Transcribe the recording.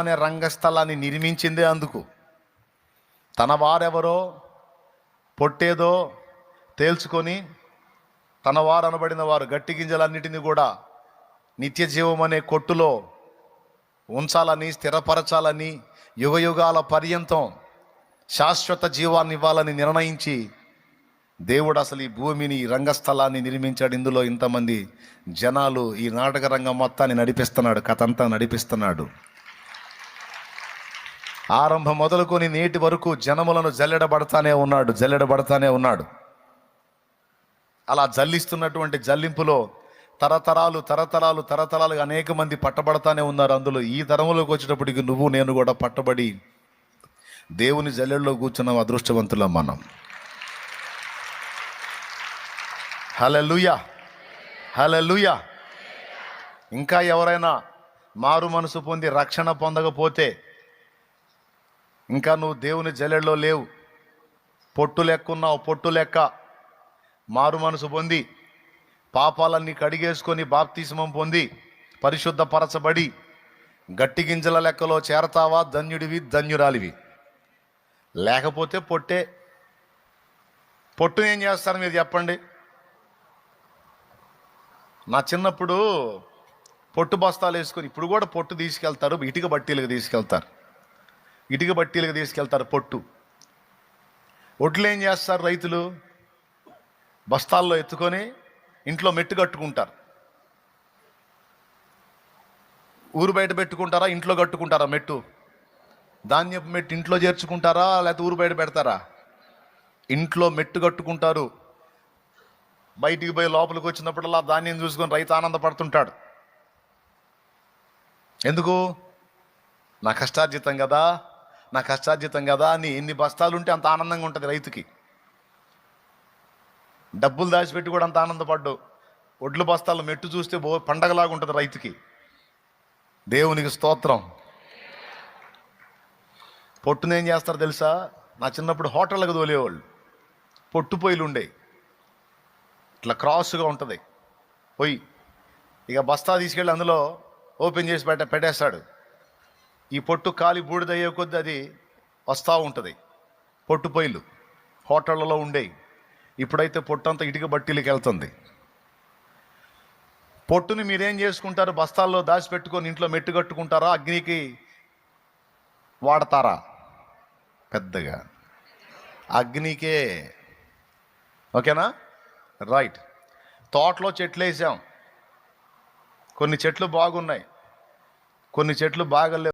అనే రంగస్థలాన్ని నిర్మించిందే అందుకు. తన వారెవరో పొట్టేదో తేల్చుకొని తన వారు అనబడిన వారు గట్టి గింజలన్నిటినీ కూడా నిత్య జీవం అనే కొట్టులో ఉంచాలని, స్థిరపరచాలని, యుగయుగాల పర్యంతం శాశ్వత జీవాన్ని ఇవ్వాలని నిర్ణయించి దేవుడు అసలు ఈ భూమిని, ఈ రంగస్థలాన్ని నిర్మించాడు. ఇందులో ఇంతమంది జనాలు ఈ నాటక రంగం మొత్తాన్ని నడిపిస్తున్నాడు, కథ అంతా నడిపిస్తున్నాడు. ఆరంభం మొదలుకొని నేటి వరకు జనములను జల్లెడబడతానే ఉన్నాడు. అలా జల్లిస్తున్నటువంటి జల్లింపులో తరతరాలు అనేక మంది పట్టబడతానే ఉన్నారు. అందులో ఈ తరములోకి వచ్చేటప్పటికి నువ్వు నేను కూడా పట్టబడి దేవుని జల్లెడలో కూర్చున్న అదృష్టవంతులం మనం. హల్లెలూయా, హల్లెలూయా. ఇంకా ఎవరైనా మారు మనసు పొంది రక్షణ పొందకపోతే ఇంకా నువ్వు దేవుని జల్లెడలో లేవు. పొట్టు లెక్కున్నావు, పొట్టు లెక్క. మారు మనసు పొంది పాపాలన్నీ కడిగేసుకొని బాప్తిస్మం పొంది పరిశుద్ధపరచబడి గట్టి గింజల లెక్కలో చేరతావా? ధన్యుడివి, ధన్యురాలివి. లేకపోతే పొట్టును ఏం చేస్తారు మీరు చెప్పండి? నా చిన్నప్పుడు పొట్టు బస్తాలు వేసుకొని, ఇప్పుడు కూడా పొట్టు తీసుకెళ్తారు, ఇటుక బట్టీలకు తీసుకెళ్తారు పొట్టు. ఒడ్లు ఏం చేస్తారు రైతులు? బస్తాల్లో ఎత్తుకొని ఇంట్లో మెట్టు కట్టుకుంటారు. ఊరు బయట పెట్టుకుంటారా, ఇంట్లో కట్టుకుంటారా? మెట్టు, ధాన్యపు మెట్టు ఇంట్లో చేర్చుకుంటారా లేకపోతే ఊరు బయట పెడతారా? ఇంట్లో మెట్టు కట్టుకుంటారు. బయటికి పోయి లోపలికి వచ్చినప్పుడల్లా ధాన్యం చూసుకొని రైతు ఆనందపడుతుంటాడు. ఎందుకు? నా కష్టార్జితం కదా అని ఎన్ని బస్తాలు ఉంటే అంత ఆనందంగా ఉంటుంది రైతుకి. డబ్బులు దాచిపెట్టి కూడా అంత ఆనందపడ్డు. ఒడ్లు బస్తాలు మెట్టు చూస్తే పండగలాగా ఉంటుంది రైతుకి. దేవునికి స్తోత్రం. పొట్టును ఏం చేస్తారు తెలుసా? నా చిన్నప్పుడు హోటళ్ళకు తోలేవాళ్ళు. పొట్టు పొయ్యిలు ఉండేవి, ఇట్లా క్రాస్గా ఉంటుంది పొయ్యి. ఇక బస్తా తీసుకెళ్ళి అందులో ఓపెన్ చేసి పెట్టేస్తాడు. ఈ పొట్టు కాలి బూడిదయ్యే కొద్దీ అది వస్తూ ఉంటుంది. పొట్టు పొయ్యిలు హోటళ్ళలో ఉండేవి. ఇప్పుడైతే పొట్టంతా ఇటుక బట్టీలకి వెళ్తుంది. పొట్టుని మీరేం చేసుకుంటారు? బస్తాల్లో దాచిపెట్టుకొని ఇంట్లో మెట్టు కట్టుకుంటారా? అగ్నికి వాడతారా? పెద్దగా అగ్నికే. ఓకేనా? రైట్. తోటలో చెట్లు వేసాం. కొన్ని చెట్లు బాగున్నాయి, కొన్ని చెట్లు బాగలేవు.